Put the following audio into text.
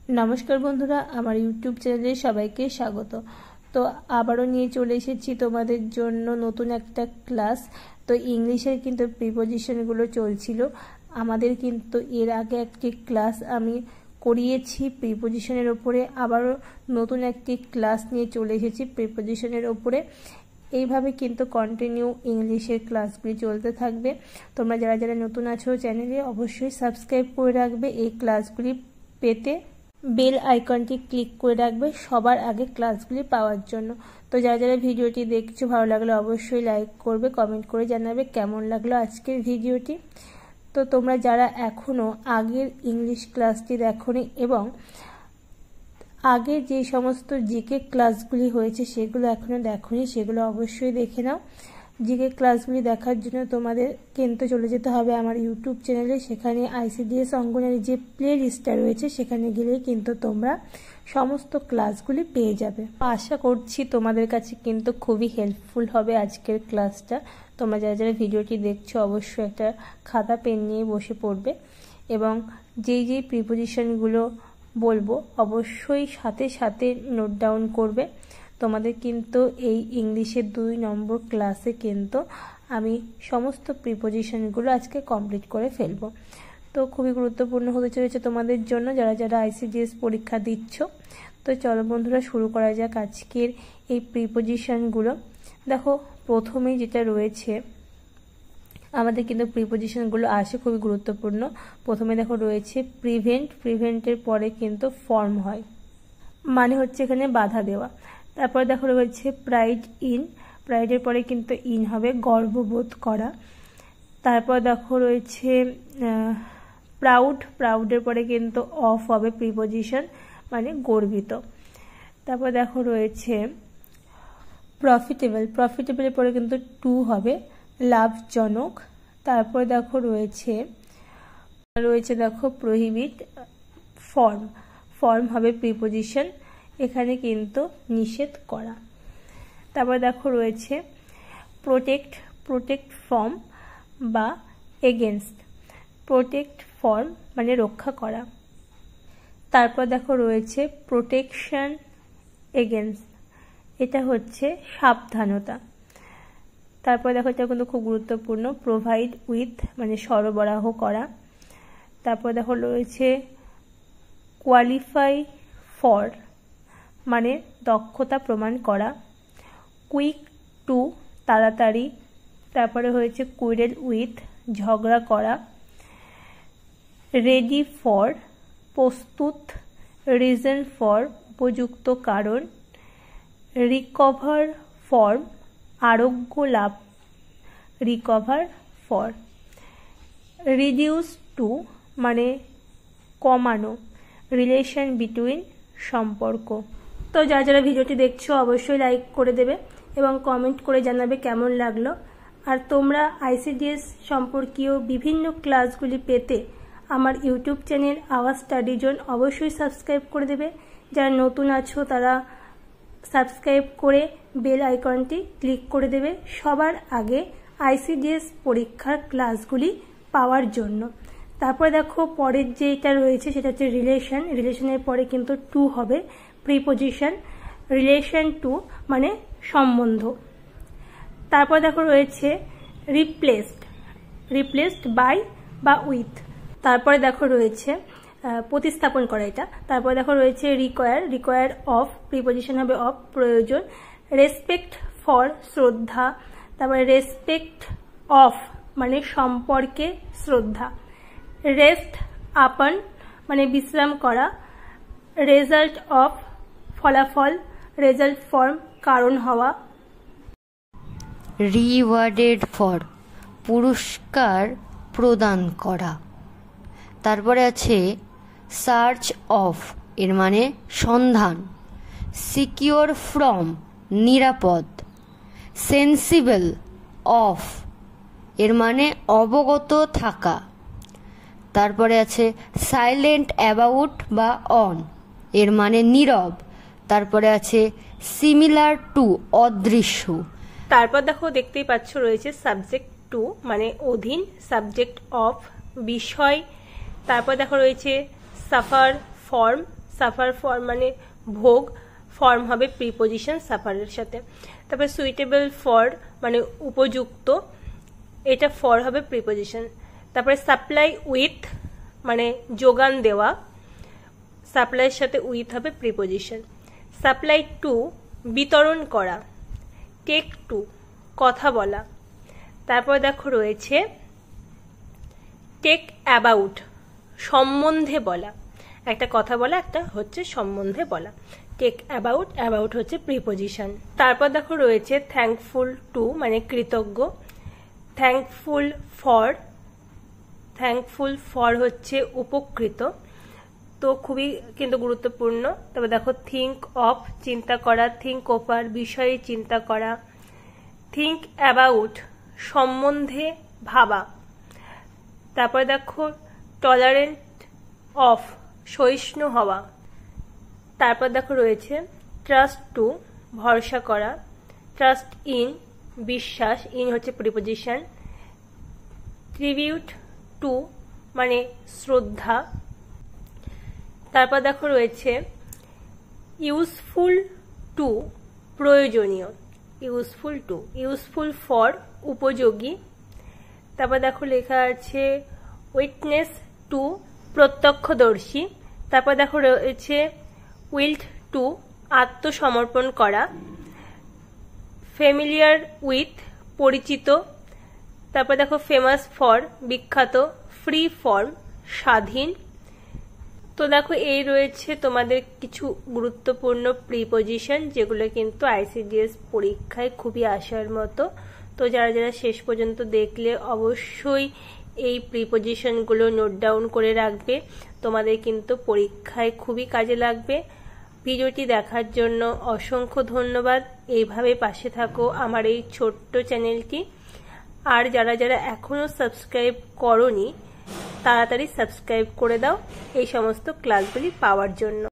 नमस्कार बंधुरा आमार यूट्यूब चैनेले सबाइके स्वागत। तो आबारो निये चले एसेछि तोमादेर जोन्नो नतून एकटा क्लास। तो इंग्लिशेर किन्तु प्रिपोजिशनगुलो चलछिलो आमादेर किन्तु एर आगे एकटी क्लास आमी करिয়েছি प्रिपोजिशनेर ओपरे। आबारो नतून एकटी क्लास निये चले एसेछि प्रिपोजिशनेर ओपरे। এইভাবে কিন্তু কন্টিনিউ ইংলিশের ক্লাসগুলি চলতে থাকবে। তোমরা যারা যারা নতুন আছো চ্যানেলে অবশ্যই সাবস্ক্রাইব করে রাখবে এই ক্লাসগুলি পেতে। বেল আইকনটি ক্লিক করে রাখবে সবার আগে ক্লাসগুলি পাওয়ার জন্য। তো যারা যারা ভিডিওটি দেখছো ভালো লাগলে অবশ্যই লাইক করবে, কমেন্ট করে জানাবে কেমন লাগলো আজকের ভিডিওটি। তো তোমরা যারা এখনো আগের ইংলিশ ক্লাসটি দেখোনি এবং आगे जे समस्त जिके क्लासगुली होयेछे सेगुलो एखोनो देखोनी सेगुलो अवश्यई देखे नाओ। जिके क्लासगुली देखार जोन्नो तोमादेर किन्तु चले जेते होबे आमार यूट्यूब चैनेले। सेखाने आईसीडीएस अंगनारी जे प्ले लिस्टटा रयेछे सेखाने गेलेई किन्तु तोमरा समस्त क्लासगुली पेये जाबे। आशा करछि तोमादेर काछे किन्तु खुबই हेल्पफुल होबे आजकेर क्लासटा। तोमरा जारा जारा भिडियोटी देखछो अवश्यई एकटा खाता पेन निये बसे पड़बे এবং যেই যেই প্রিপোজিশনগুলো বলবো অবশ্যই সাথে সাথে নোট ডাউন করবে। তোমাদের কিন্তু এই ইংলিশের 2 নম্বর ক্লাসে কিন্তু আমি সমস্ত প্রিপোজিশনগুলো আজকে কমপ্লিট করে ফেলবো। তো খুবই গুরুত্বপূর্ণ হতে চলেছে তোমাদের জন্য যারা যারা আইসিডিএস পরীক্ষা দিচ্ছ। তো চলো বন্ধুরা শুরু করা যাক আজকের এই প্রিপোজিশনগুলো। দেখো প্রথমেই যেটা রয়েছে আমাদের কিন্তু প্রিপোজিশনগুলো আসে খুবই গুরুত্বপূর্ণ। প্রথমে দেখো রয়েছে প্রিভেন্ট। প্রিভেন্টের পরে কিন্তু ফর্ম হয় মানে হচ্ছে এখানে বাধা দেওয়া। তারপরে দেখো রয়েছে প্রাইড ইন। প্রাইডের পরে কিন্তু ইন হবে গর্ববোধ করা। তারপর দেখো রয়েছে প্রাউড। প্রাউডের পরে কিন্তু অফ হবে প্রিপোজিশন মানে গর্বিত। তারপর দেখো রয়েছে প্রফিটেবল। প্রফিটেবলের পরে কিন্তু টু হবে লাভজনক। তারপর দেখো রয়েছে দেখো প্রহিবিট। ফর্ম। ফর্ম হবে প্রিপোজিশন এখানে কিন্তু নিষেধ করা। তারপর দেখো রয়েছে প্রোটেক্ট। প্রোটেক্ট ফ্রম বা এগেনস্ট। প্রোটেক্ট ফর্ম মানে রক্ষা করা। তারপর দেখো রয়েছে প্রোটেকশন এগেনস্ট, এটা হচ্ছে সাবধানতা। তারপর দেখো এটা কিন্তু খুব গুরুত্বপূর্ণ প্রোভাইড উইথ মানে সরবরাহ করা। তারপর দেখো রয়েছে কোয়ালিফাই ফর মানে দক্ষতা প্রমাণ করা। কুইক টু তাড়াতাড়ি। তারপরে হয়েছে কুইরেল উইথ ঝগড়া করা। রেডি ফর প্রস্তুত। রিজন ফর উপযুক্ত কারণ। রিকভার ফর আরোগ্য লাভ। Recover for. রিডিউস টু মানে কমানো। রিলেশন বিটুইন সম্পর্ক। তো যারা যারা ভিডিওটি দেখছো অবশ্যই লাইক করে দেবে এবং কমেন্ট করে জানাবে কেমন লাগলো। আর তোমরা আইসিডিএস সম্পর্কীয় বিভিন্ন ক্লাসগুলি পেতে আমার ইউটিউব চ্যানেল আওয়াজ স্টাডি জোন অবশ্যই সাবস্ক্রাইব করে দেবে। যারা নতুন আছো তারা সাবস্ক্রাইব করে বেল আইকনটি ক্লিক করে দেবে সবার আগে আইসিডিএস পরীক্ষার ক্লাসগুলি পাওয়ার জন্য। তারপরে দেখো পরের যেটা রয়েছে সেটা হচ্ছে রিলেশন। রিলেশনের পরে কিন্তু টু হবে প্রিপোজিশন। রিলেশন টু মানে সম্বন্ধ। তারপর দেখো রয়েছে রিপ্লেসড। রিপ্লেসড বাই বা উইথ। তারপরে দেখো রয়েছে প্রতিস্থাপন করা এটা। তারপরে দেখো রয়েছে রিকোয়ার। রিকোয়ার অফ প্রিপোজিশন হবে অফ প্রয়োজন। রেসপেক্ট ফর শ্রদ্ধা। তারপরে রেসপেক্ট অফ মানে সম্পর্কে শ্রদ্ধা। রেস্ট আপন মানে বিশ্রাম করা। রেজাল্ট অফ ফলাফল। রেজাল্ট ফর্ম কারণ হওয়া। রিওয়ার্ডেড ফর পুরস্কার প্রদান করা। তারপরে আছে সার্চ অফ এর মানে সন্ধান। সিকিওর ফ্রম নিরাপদ। সেন্সিবল অফ এর মানে অবগত থাকা। তারপরে আছে সাইলেন্ট অ্যাবাউট বা অন এর মানে নীরব। তারপরে আছে সিমিলার টু অদৃশ্য। তারপর দেখো দেখতেই পাচ্ছ রয়েছে সাবজেক্ট টু মানে অধীন। সাবজেক্ট অফ বিষয়। তারপর দেখো রয়েছে সাফার ফর্ম সাফার ফর মানে ভোগ, ফর্ম হবে প্রিপোজিশন সাফারের সাথে। তারপরে সুইটেবল ফর মানে উপযুক্ত, এটা ফর হবে প্রিপোজিশন। তারপরে সাপ্লাই উইথ মানে যোগান দেওয়া, সাপ্লাইয়ের সাথে উইথ হবে প্রিপোজিশন। সাপ্লাই টু বিতরণ করা, টেক টু কথা বলা। তারপর দেখো রয়েছে টেক অ্যাবাউট সম্বন্ধে বলা, একটা কথা বলা, একটা হচ্ছে সম্বন্ধে বলা। টেক অ্যাবাউট, অ্যাবাউট হচ্ছে প্রিপোজিশন। তারপর দেখো রয়েছে থ্যাঙ্কফুল টু মানে কৃতজ্ঞ, থ্যাঙ্কফুল ফর, থ্যাঙ্কফুল ফর হচ্ছে উপকৃত, তো খুবই কিন্তু গুরুত্বপূর্ণ। তবে দেখো থিঙ্ক অফ চিন্তা করা, থিঙ্ক ওভার বিষয়ে চিন্তা করা, থিঙ্ক অ্যাবাউট সম্বন্ধে ভাবা। তারপরে দেখো টলারেন্ট অফ সহিষ্ণু হওয়া। তারপর দেখো রয়েছে ট্রাস্ট টু ভরসা করা, ট্রাস্ট ইন বিশ্বাস, ইন হচ্ছে প্রিপোজিশন। ট্রিবিউট টু মানে শ্রদ্ধা। তারপর দেখো রয়েছে ইউজফুল টু প্রয়োজনীয়, ইউজফুল টু, ইউজফুল ফর উপযোগী। তারপর দেখো লেখা আছে উইটনেস টু প্রত্যক্ষদর্শী। তারপর দেখো রয়েছে উইল্ড টু আত্মসমর্পণ করা, ফ্যামিলিয়ার উইথ পরিচিত। তারপর দেখো ফেমাস ফর বিখ্যাত, ফ্রি ফর্ম স্বাধীন। তো দেখো এই রয়েছে তোমাদের কিছু গুরুত্বপূর্ণ প্রিপোজিশন, যেগুলো কিন্তু আইসিডিএস পরীক্ষায় খুবই আসার মতো। তো যারা যারা শেষ পর্যন্ত দেখলে অবশ্যই এই প্রিপোজিশনগুলো নোট ডাউন করে রাখবে, তোমাদের কিন্তু পরীক্ষায় খুবই কাজে লাগবে। ভিডিওটি দেখার জন্য অসংখ্য ধন্যবাদ। এইভাবে পাশে থাকো আমার এই ছোট্ট চ্যানেলটি। আর যারা যারা এখনো সাবস্ক্রাইব করোনি তাড়াতাড়ি সাবস্ক্রাইব করে দাও এই সমস্ত ক্লাসগুলি পাওয়ার জন্য।